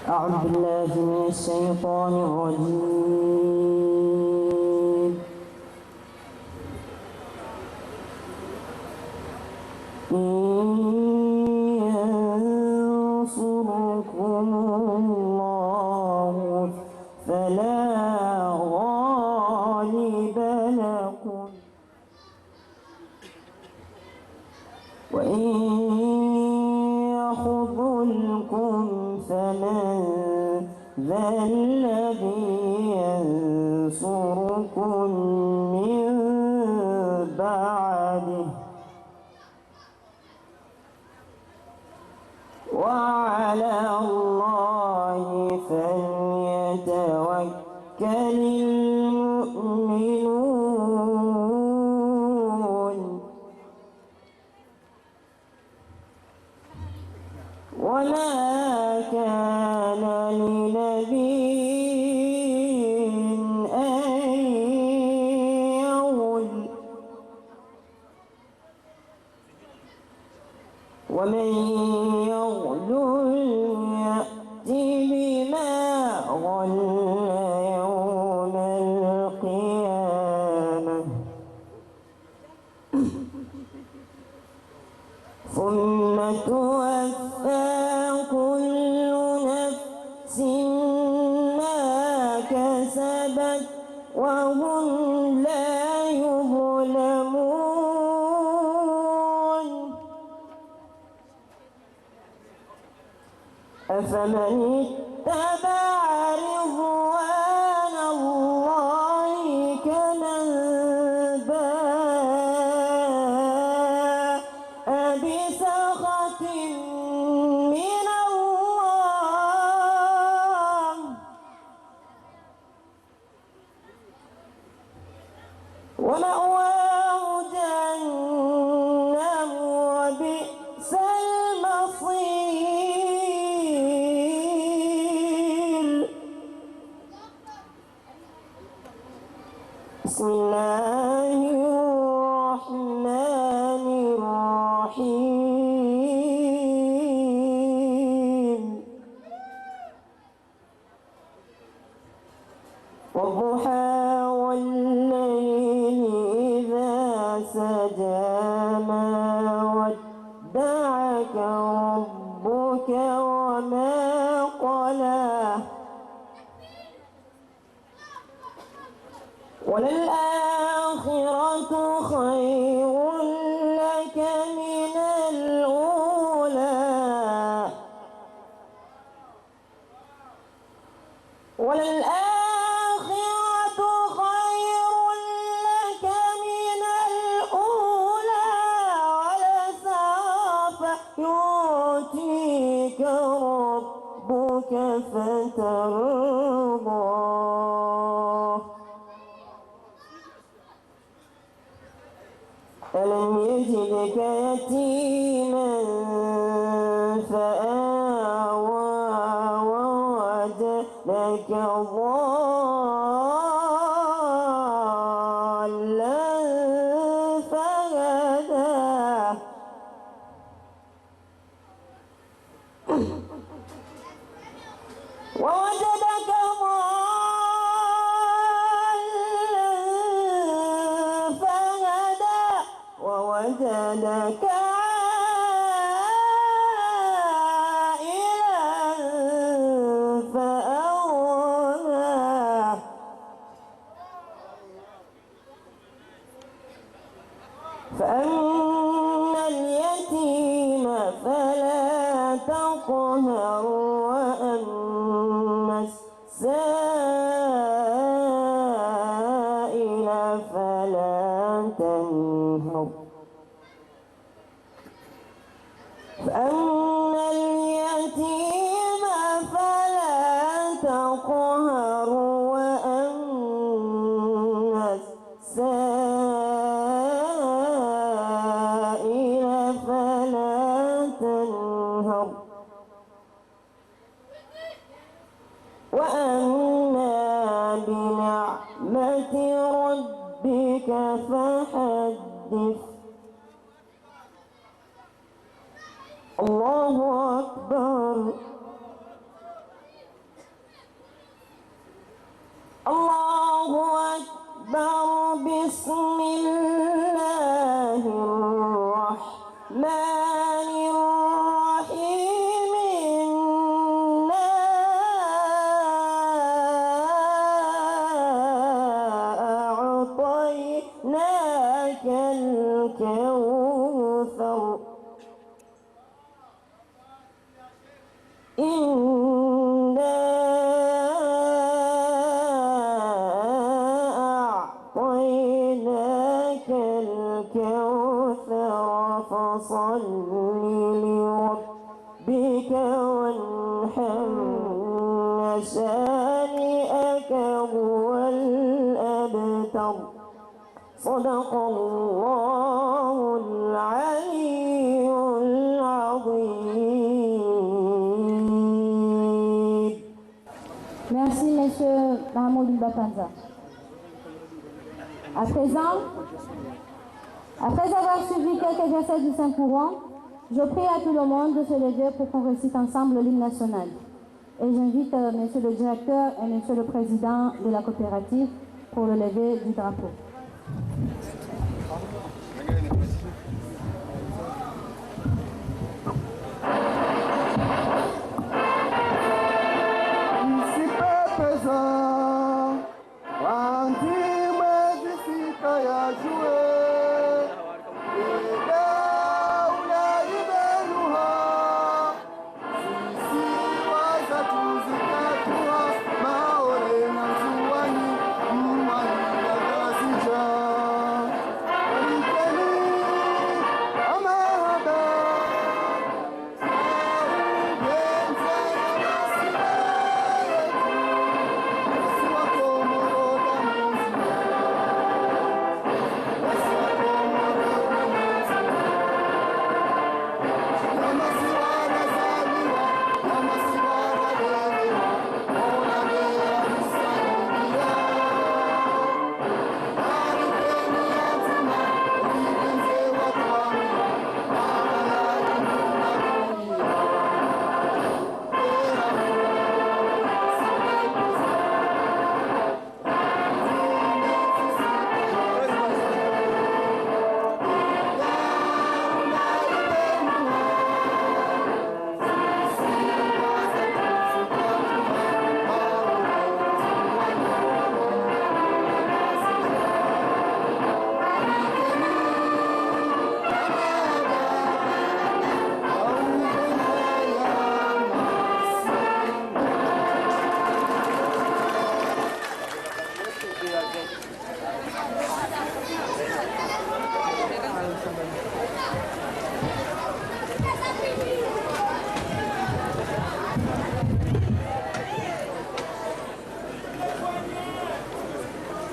أعوذ بالله من الشيطان الرجيم. إن ينصركم الله فلا غالب لكم وإن يخذلكم فمن ذا الذي ينصركم من بعده وعلى الله فليتوكل المؤمنون. وما كان لنبي أن يغل ومن يغل يأت بما غل يوم القيامة ثم توفى كل نفس ما كسبت وهم لا يظلمون. أفمن اتبع رضوان الله كمن باء بسخط من الله ومأواه جهنم وبئس المصير. بسم الله الرحمن الرحيم. والضحى والليل إذا سجى ما ودعك ربك وما قلى وللآخرة خير لك من الأولى وللآخرة خير لك من الأولى ولسوف يؤتيك ربك فترضى. ألم يجدك يتيما فآوى ووجدك ضالا فهدى ووجدك ضالا فهدى ووجدك عائلا فأغنى فأما اليتيم فلا تقهر وأما السائل فلا تنهر. فأما اليتيم فلا تقهر وأما السائل فلا تنهر. وأما بنعمة ربك فحدث. الله أكبر. أكبر بسم الله الرحمن الرحيم إنا أعطيناك الكوثر إنا أعطيناك الكوثر فصل لربك وانحر شانئك هو الأبتر صدق الله العلي العظيم. Merci, Monsieur Mahmoud Bapanza. À présent, après avoir suivi quelques versets du Saint-Courant, je prie à tout le monde de se lever pour qu'on récite ensemble l'hymne national. Et j'invite Monsieur le directeur et Monsieur le président de la coopérative pour le lever du drapeau.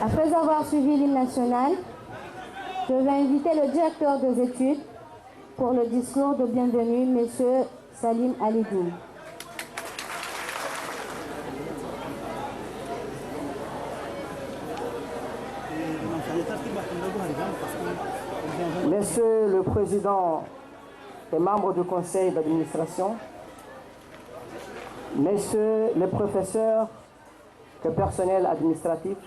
Après avoir suivi l'hymne national, je vais inviter le directeur des études pour le discours de bienvenue, M. Salim Alidoun. Monsieur le Président et membres du Conseil d'administration, Messieurs les professeurs et personnel administratif,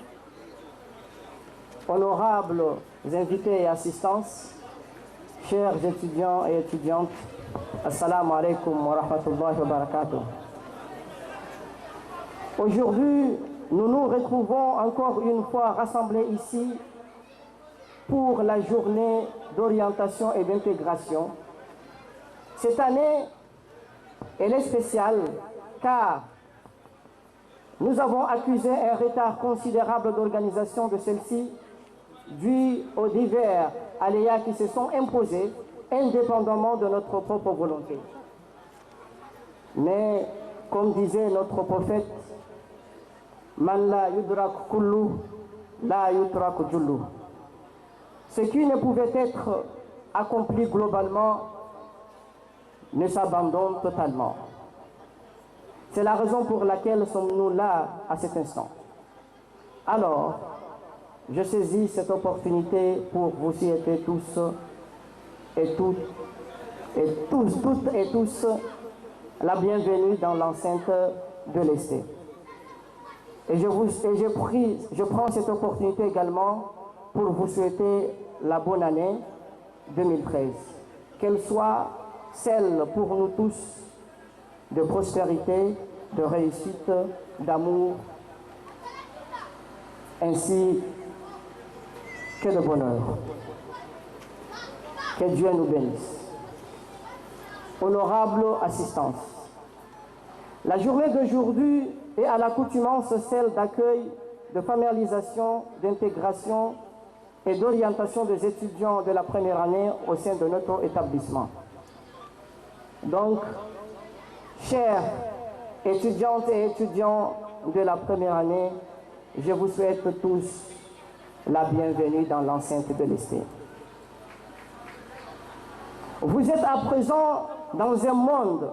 honorables invités et assistances, chers étudiants et étudiantes, Assalamu alaikum wa rahmatullahi wa barakatuh. Aujourd'hui, nous nous retrouvons encore une fois rassemblés ici pour la journée d'orientation et d'intégration. Cette année, elle est spéciale car nous avons accusé un retard considérable d'organisation de celle-ci dû aux divers aléas qui se sont imposés indépendamment de notre propre volonté. Mais, comme disait notre prophète, Man la yudrak kullu, la yudrak jullu. Ce qui ne pouvait être accompli globalement ne s'abandonne totalement. C'est la raison pour laquelle sommes-nous là à cet instant. Alors, je saisis cette opportunité pour vous souhaiter tous et toutes et tous la bienvenue dans l'enceinte de l'Est. Et je prends cette opportunité également pour vous souhaiter la bonne année 2013. Qu'elle soit celle pour nous tous de prospérité, de réussite, d'amour, ainsi que de bonheur. Que Dieu nous bénisse. Honorable assistance, la journée d'aujourd'hui est à l'accoutumance celle d'accueil, de familiarisation, d'intégration et d'orientation des étudiants de la première année au sein de notre établissement. Donc, chers étudiantes et étudiants de la première année, je vous souhaite tous la bienvenue dans l'enceinte de l'ESTE. Vous êtes à présent dans un monde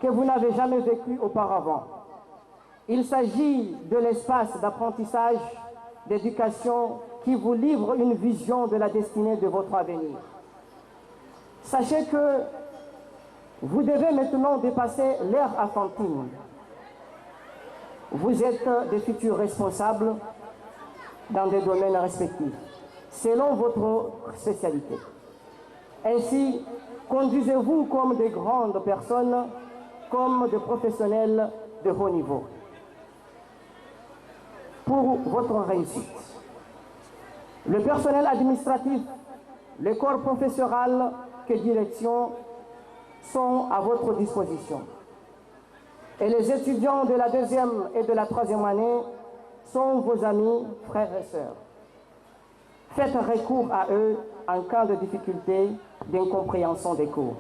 que vous n'avez jamais vécu auparavant. Il s'agit de l'espace d'apprentissage, d'éducation qui vous livre une vision de la destinée de votre avenir. Sachez que vous devez maintenant dépasser l'ère enfantine. Vous êtes des futurs responsables dans des domaines respectifs, selon votre spécialité. Ainsi, conduisez-vous comme de grandes personnes, comme des professionnels de haut niveau. Pour votre réussite, le personnel administratif, le corps professoral que direction sont à votre disposition. Et les étudiants de la deuxième et de la troisième année sont vos amis, frères et sœurs. Faites recours à eux en cas de difficulté, d'incompréhension des cours.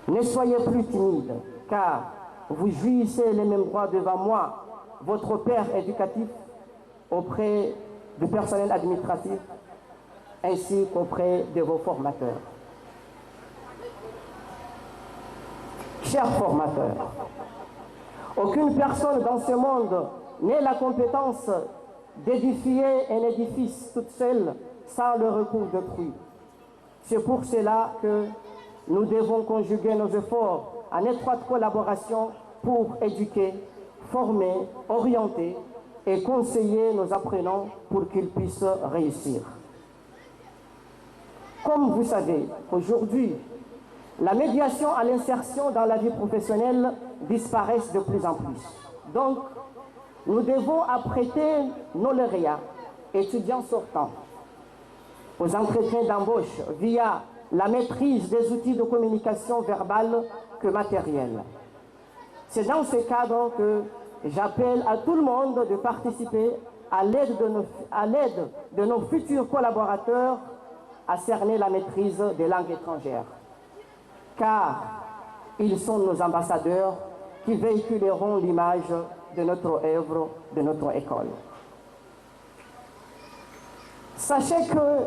Ne soyez plus timide, car vous jouissez les mêmes droits devant moi, votre père éducatif, auprès du personnel administratif, ainsi qu'auprès de vos formateurs. Chers formateurs, aucune personne dans ce monde n'a la compétence d'édifier un édifice toute seule sans le recours d'autrui. C'est pour cela que nous devons conjuguer nos efforts en étroite collaboration pour éduquer, former, orienter et conseiller nos apprenants pour qu'ils puissent réussir. Comme vous savez, aujourd'hui, la médiation à l'insertion dans la vie professionnelle disparaît de plus en plus. Donc, nous devons apprêter nos lauréats, étudiants sortants, aux entretiens d'embauche via la maîtrise des outils de communication verbale que matérielle. C'est dans ce cadre que j'appelle à tout le monde de participer à l'aide de nos futurs collaborateurs à cerner la maîtrise des langues étrangères. Car ils sont nos ambassadeurs qui véhiculeront l'image de notre œuvre, de notre école. Sachez que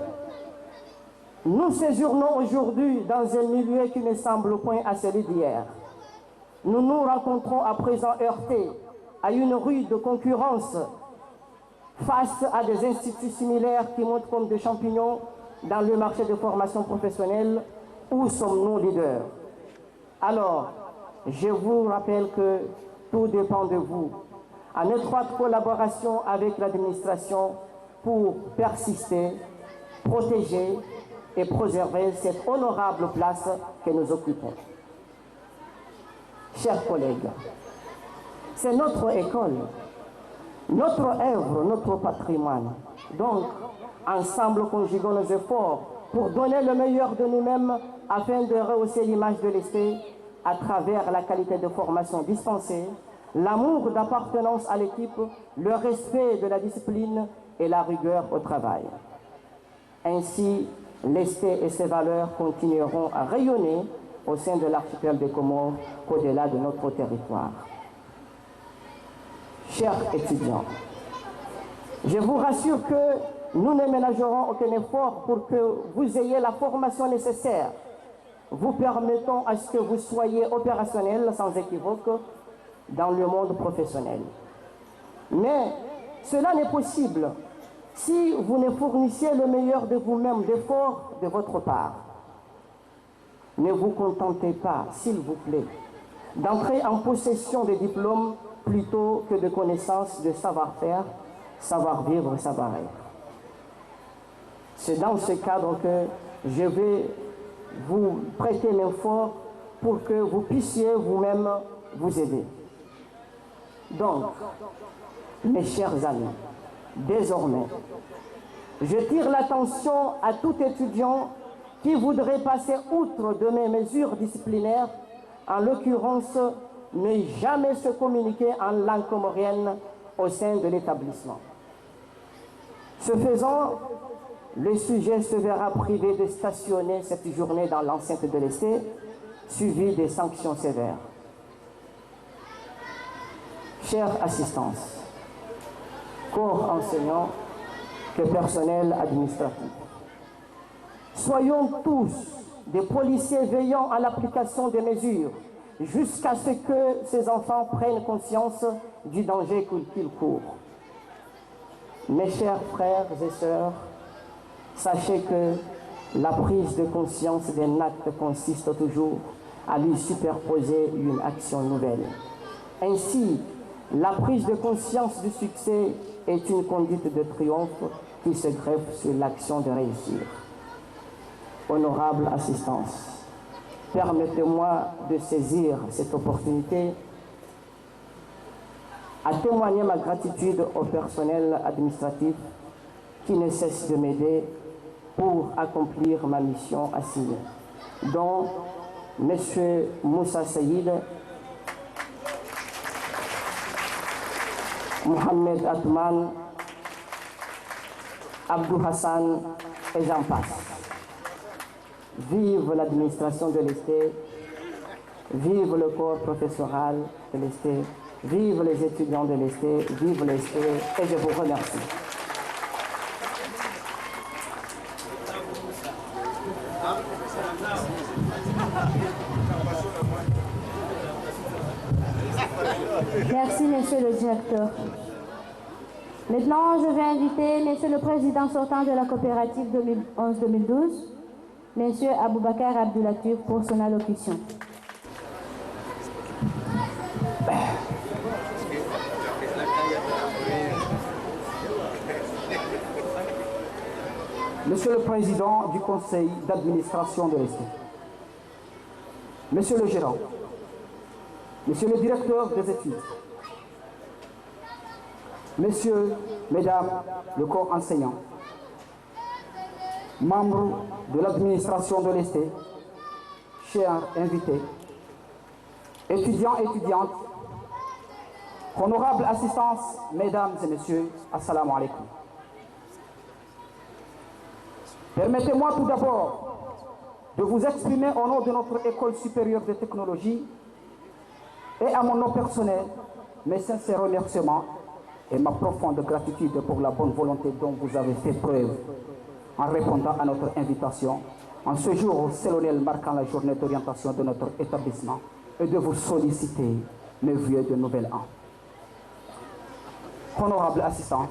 nous séjournons aujourd'hui dans un milieu qui ne semble point à celui d'hier. Nous nous rencontrons à présent heurtés à une rude concurrence face à des instituts similaires qui montent comme des champignons dans le marché de formation professionnelle. Où sommes-nous leaders? Alors, je vous rappelle que tout dépend de vous, en étroite collaboration avec l'administration pour persister, protéger et préserver cette honorable place que nous occupons. Chers collègues, c'est notre école, notre œuvre, notre patrimoine. Donc, ensemble, conjuguons nos efforts pour donner le meilleur de nous-mêmes afin de rehausser l'image de l'ESTE à travers la qualité de formation dispensée, l'amour d'appartenance à l'équipe, le respect de la discipline et la rigueur au travail. Ainsi, l'ESTE et ses valeurs continueront à rayonner au sein de l'archipel des Comores qu'au-delà de notre territoire. Chers étudiants, je vous rassure que nous ne ménagerons aucun effort pour que vous ayez la formation nécessaire, vous permettant à ce que vous soyez opérationnels sans équivoque dans le monde professionnel. Mais cela n'est possible si vous ne fournissiez le meilleur de vous-même, d'efforts de votre part. Ne vous contentez pas, s'il vous plaît, d'entrer en possession des diplômes plutôt que de connaissances, de savoir-faire, savoir-vivre, savoir-être. C'est dans ce cadre que je vais vous prêter main forte pour que vous puissiez vous-même vous aider. Donc, mes chers amis, désormais, je tire l'attention à tout étudiant qui voudrait passer outre de mes mesures disciplinaires, en l'occurrence, ne jamais se communiquer en langue comorienne au sein de l'établissement. Ce faisant, le sujet se verra privé de stationner cette journée dans l'enceinte de l'essai, suivi des sanctions sévères. Chère assistance, corps enseignant que personnel administratif, soyons tous des policiers veillant à l'application des mesures jusqu'à ce que ces enfants prennent conscience du danger qu'ils courent. Mes chers frères et sœurs, sachez que la prise de conscience d'un acte consiste toujours à lui superposer une action nouvelle. Ainsi, la prise de conscience du succès est une conduite de triomphe qui se greffe sur l'action de réussir. Honorable assistance, permettez-moi de saisir cette opportunité à témoigner ma gratitude au personnel administratif qui ne cesse de m'aider pour accomplir ma mission assignée, dont M. Moussa Saïd, Mohamed Atman, Abdou Hassan et j'en passe. Vive l'administration de l'ESTE, vive le corps professoral de l'ESTE, vive les étudiants de l'ESTE, vive l'ESTE et je vous remercie. Merci, monsieur le directeur. Maintenant, je vais inviter monsieur le président sortant de la coopérative 2011-2012, monsieur Aboubakar Abdoulatif, pour son allocution. Monsieur le président du conseil d'administration de l'ESTE, monsieur le gérant, monsieur le directeur des études, messieurs, mesdames, le corps enseignant, membres de l'administration de l'ESTE, chers invités, étudiants et étudiantes, honorable assistance, mesdames et messieurs, assalamu alaikum. Permettez-moi tout d'abord de vous exprimer au nom de notre École supérieure de technologie et à mon nom personnel mes sincères remerciements et ma profonde gratitude pour la bonne volonté dont vous avez fait preuve en répondant à notre invitation en ce jour solennel marquant la journée d'orientation de notre établissement et de vous solliciter mes vœux de nouvel an. Honorable assistance,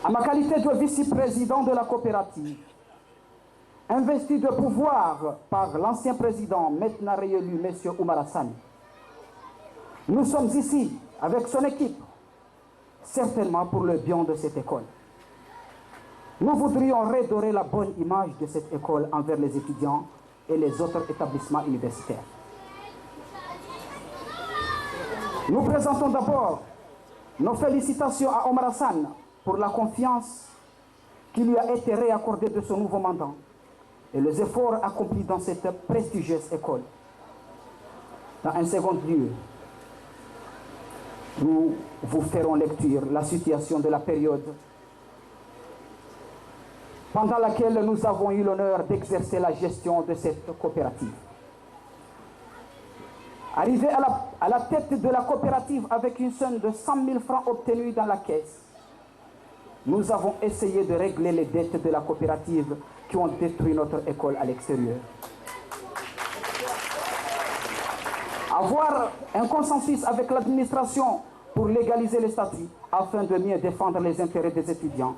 à ma qualité de vice-président de la coopérative, investi de pouvoir par l'ancien président, maintenant réélu, M. Oumar Hassan, nous sommes ici avec son équipe, certainement pour le bien de cette école. Nous voudrions redorer la bonne image de cette école envers les étudiants et les autres établissements universitaires. Nous présentons d'abord nos félicitations à Oumar Hassan pour la confiance qui lui a été réaccordée de ce nouveau mandat et les efforts accomplis dans cette prestigieuse école. Dans un second lieu, nous vous ferons lecture la situation de la période pendant laquelle nous avons eu l'honneur d'exercer la gestion de cette coopérative. Arrivé à la tête de la coopérative avec une somme de 100 000 francs obtenus dans la caisse, nous avons essayé de régler les dettes de la coopérative qui ont détruit notre école à l'extérieur. Avoir un consensus avec l'administration pour légaliser les statuts afin de mieux défendre les intérêts des étudiants,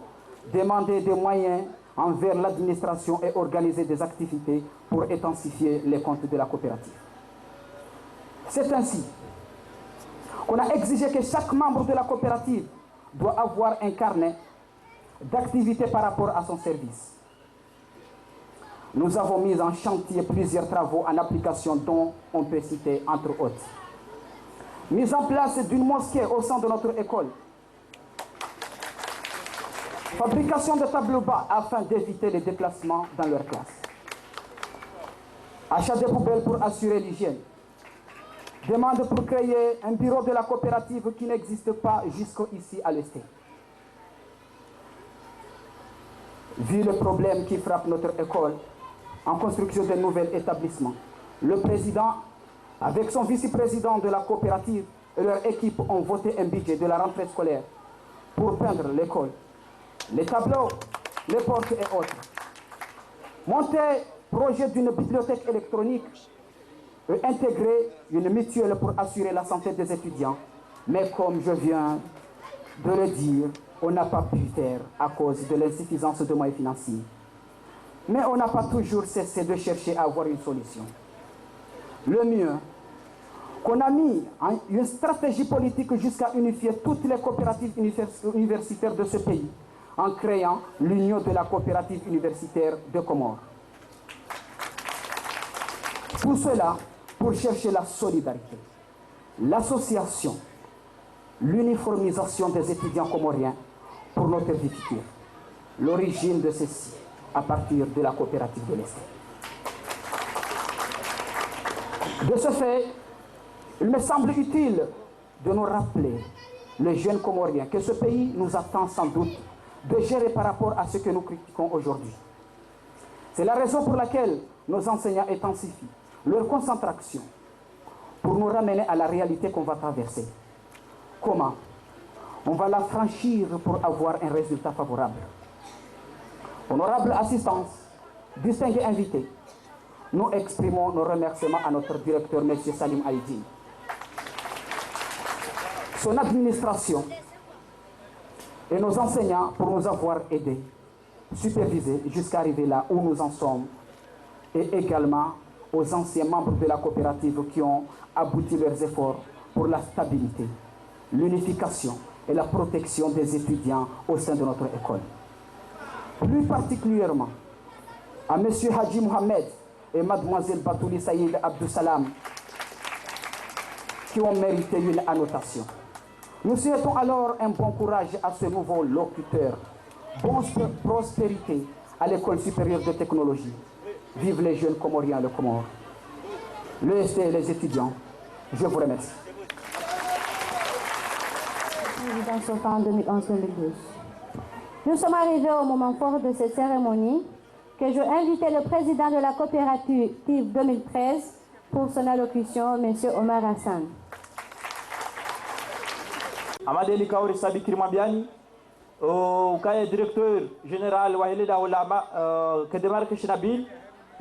demander des moyens envers l'administration et organiser des activités pour intensifier les comptes de la coopérative. C'est ainsi qu'on a exigé que chaque membre de la coopérative doit avoir un carnet d'activité par rapport à son service. Nous avons mis en chantier plusieurs travaux en application dont on peut citer entre autres. Mise en place d'une mosquée au sein de notre école. Fabrication de tableaux bas afin d'éviter les déplacements dans leur classe. Achat de poubelles pour assurer l'hygiène. Demande pour créer un bureau de la coopérative qui n'existe pas jusqu'ici à l'Est. Vu le problème qui frappe notre école en construction de nouveaux établissements, le président, avec son vice-président de la coopérative et leur équipe ont voté un budget de la rentrée scolaire pour peindre l'école, les tableaux, les portes et autres. Monter projet d'une bibliothèque électronique et intégrer une mutuelle pour assurer la santé des étudiants. Mais comme je viens de le dire, on n'a pas pu faire à cause de l'insuffisance de moyens financiers. Mais on n'a pas toujours cessé de chercher à avoir une solution. Le mieux, qu'on a mis une stratégie politique jusqu'à unifier toutes les coopératives universitaires de ce pays en créant l'Union de la coopérative universitaire de Comores. Tout cela pour chercher la solidarité, l'association, l'uniformisation des étudiants comoriens pour notre vie future. L'origine de ceci à partir de la coopérative de l'Est. De ce fait, il me semble utile de nous rappeler, les jeunes Comoriens, que ce pays nous attend sans doute de gérer par rapport à ce que nous critiquons aujourd'hui. C'est la raison pour laquelle nos enseignants intensifient leur concentration pour nous ramener à la réalité qu'on va traverser. Comment? On va la franchir pour avoir un résultat favorable. Honorable assistance, distingués invités, nous exprimons nos remerciements à notre directeur, M. Salim Haïdi, son administration et nos enseignants pour nous avoir aidés, supervisés jusqu'à arriver là où nous en sommes, et également aux anciens membres de la coopérative qui ont abouti leurs efforts pour la stabilité, l'unification et la protection des étudiants au sein de notre école. Plus particulièrement à M. Haji Mohamed et Mlle Batouli Saïd Abdou Salam qui ont mérité une annotation. Nous souhaitons alors un bon courage à ce nouveau locuteur. Bonne prospérité à l'école supérieure de technologie. Vive les jeunes Comoriens le Comore. L'EST et les étudiants, je vous remercie. Président sortant en 2011-2012. Nous sommes arrivés au moment fort de cette cérémonie que je invitais le président de la coopérative 2013 pour son allocution, M. Omar Hassan. Amadeli Kaori Sabi Kirmabiani, au directeur général Wahele Daolama, que démarque Chinabil,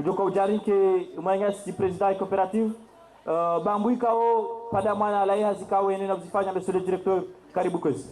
Joko Jari, qui est président de la coopérative, Bamboui Kao, Padamana Laïa Zikao et Nenabzifanya, monsieur le directeur Kariboukus.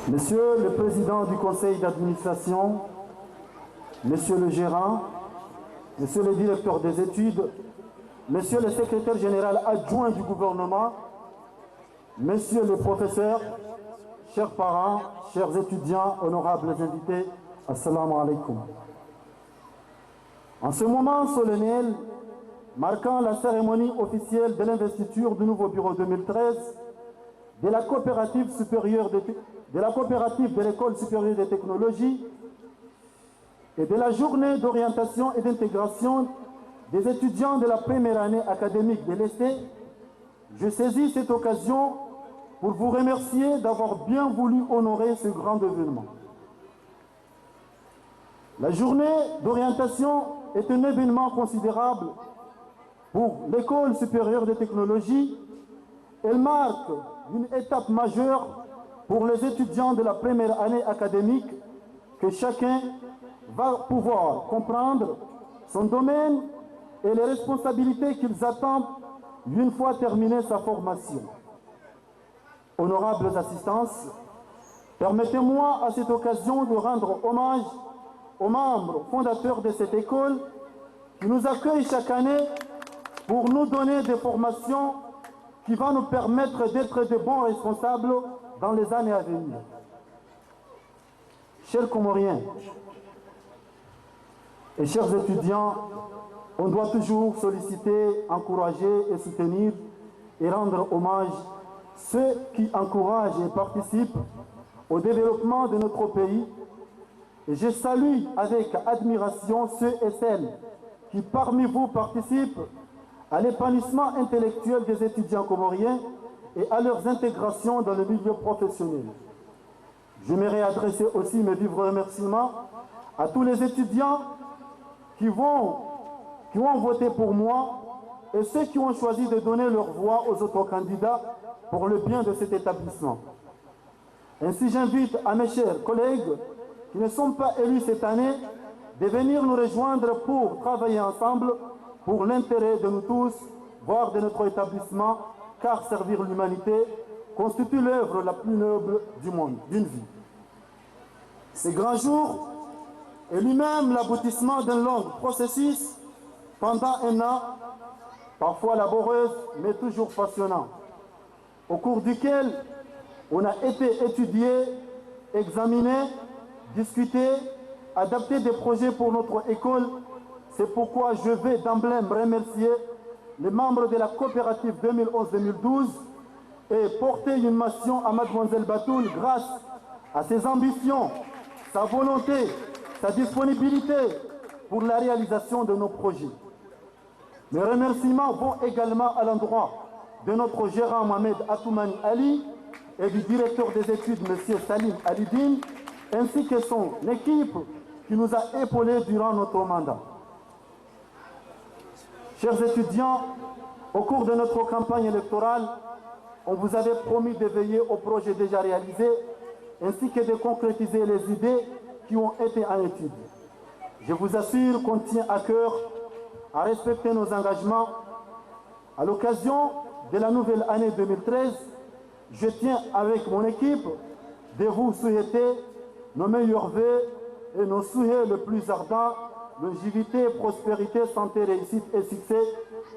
Monsieur le Président du Conseil d'administration, Monsieur le Gérant, Monsieur le Directeur des études, Monsieur le Secrétaire général adjoint du gouvernement, Messieurs les professeurs, chers parents, chers étudiants, honorables invités, Assalamu alaikum. En ce moment solennel, marquant la cérémonie officielle de l'investiture du nouveau bureau 2013 de la coopérative de l'école supérieure des technologies et de la journée d'orientation et d'intégration des étudiants de la première année académique de l'EST, je saisis cette occasion pour vous remercier d'avoir bien voulu honorer ce grand événement. La journée d'orientation est un événement considérable Pour l'École supérieure de technologie, elle marque une étape majeure pour les étudiants de la première année académique que chacun va pouvoir comprendre son domaine et les responsabilités qu'ils attendent une fois terminée sa formation. Honorables assistances, permettez-moi à cette occasion de rendre hommage aux membres fondateurs de cette école qui nous accueillent chaque année pour nous donner des formations qui vont nous permettre d'être de bons responsables dans les années à venir. Chers Comoriens et chers étudiants, on doit toujours solliciter, encourager et soutenir et rendre hommage ceux qui encouragent et participent au développement de notre pays. Et je salue avec admiration ceux et celles qui parmi vous participent à l'épanouissement intellectuel des étudiants comoriens et à leur intégration dans le milieu professionnel. J'aimerais adresser aussi mes vifs remerciements à tous les étudiants qui ont voté pour moi et ceux qui ont choisi de donner leur voix aux autres candidats pour le bien de cet établissement. Ainsi, j'invite à mes chers collègues qui ne sont pas élus cette année de venir nous rejoindre pour travailler ensemble pour l'intérêt de nous tous, voire de notre établissement, car servir l'humanité constitue l'œuvre la plus noble du monde, d'une vie. Ce grand jour est lui-même l'aboutissement d'un long processus pendant un an, parfois laborieux, mais toujours passionnant, au cours duquel on a été étudié, examiné, discuté, adapté des projets pour notre école. C'est pourquoi je vais d'emblée remercier les membres de la coopérative 2011-2012 et porter une mention à Mademoiselle Batoul grâce à ses ambitions, sa volonté, sa disponibilité pour la réalisation de nos projets. Mes remerciements vont également à l'endroit de notre gérant Mohamed Atoumani Ali et du directeur des études M. Salim Alidine, ainsi que son équipe qui nous a épaulés durant notre mandat. Chers étudiants, au cours de notre campagne électorale, on vous avait promis de veiller aux projets déjà réalisés ainsi que de concrétiser les idées qui ont été en étude. Je vous assure qu'on tient à cœur à respecter nos engagements. À l'occasion de la nouvelle année 2013, je tiens avec mon équipe de vous souhaiter nos meilleurs vœux et nos souhaits les plus ardents, longévité, prospérité, santé, réussite et succès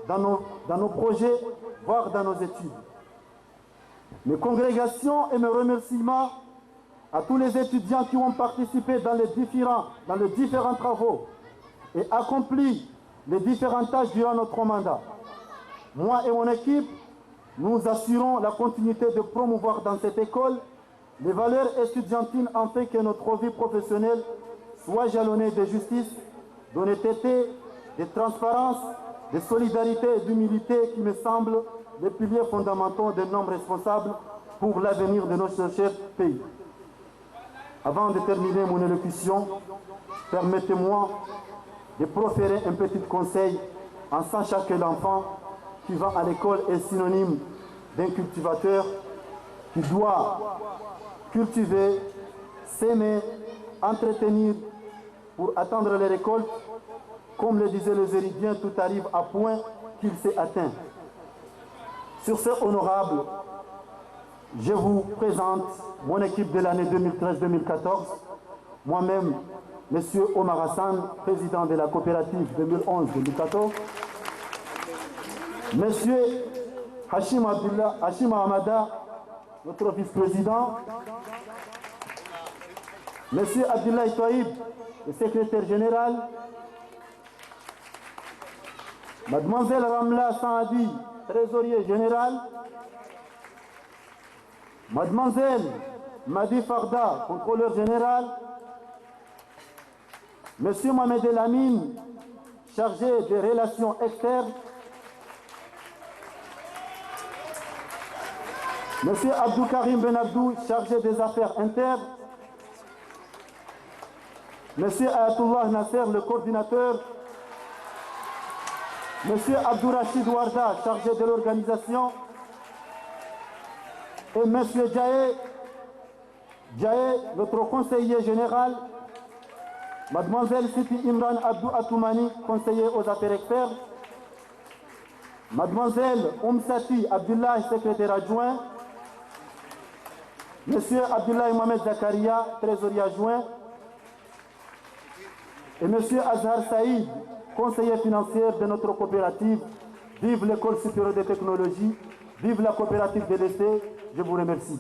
dans nos projets, voire dans nos études. Mes congrégations et mes remerciements à tous les étudiants qui ont participé dans les différents travaux et accompli les différentes tâches durant notre mandat. Moi et mon équipe, nous assurons la continuité de promouvoir dans cette école les valeurs estudiantines afin que notre vie professionnelle soit jalonnée de justice, d'honnêteté, de transparence, de solidarité et d'humilité qui me semblent les piliers fondamentaux d'un homme responsable pour l'avenir de notre cher pays. Avant de terminer mon élocution, permettez-moi de proférer un petit conseil en sachant que l'enfant qui va à l'école est synonyme d'un cultivateur qui doit cultiver, s'aimer, entretenir pour attendre les récoltes. Comme le disaient les Éridiens, tout arrive à point qu'il s'est atteint. Sur ce honorable, je vous présente mon équipe de l'année 2013-2014, moi-même, M. Omar Hassan, président de la coopérative 2011-2014, M. Hachim Hamada, notre vice-président, M. Abdullah Toïb, le secrétaire général, Mademoiselle Ramla Saadi, trésorier général, Mademoiselle Madi Farda, contrôleur général, Monsieur Mohamed El Amin, chargé des relations externes, Monsieur Abdou Karim Ben Abdou, chargé des affaires internes, Monsieur Ayatollah Nasser, le coordinateur, Monsieur Abdourachid Ouarda, chargé de l'organisation, et Monsieur Djaé, notre conseiller général, Mademoiselle Siti Imran Abdou Atoumani, conseiller aux affaires externes, Mademoiselle Oumsati Abdullah, secrétaire adjoint, Monsieur Abdullah Mohamed Zakaria, trésorier adjoint, et Monsieur Azhar Saïd, conseiller financier de notre coopérative. Vive l'École supérieure des technologies, vive la coopérative de l'essai, je vous remercie.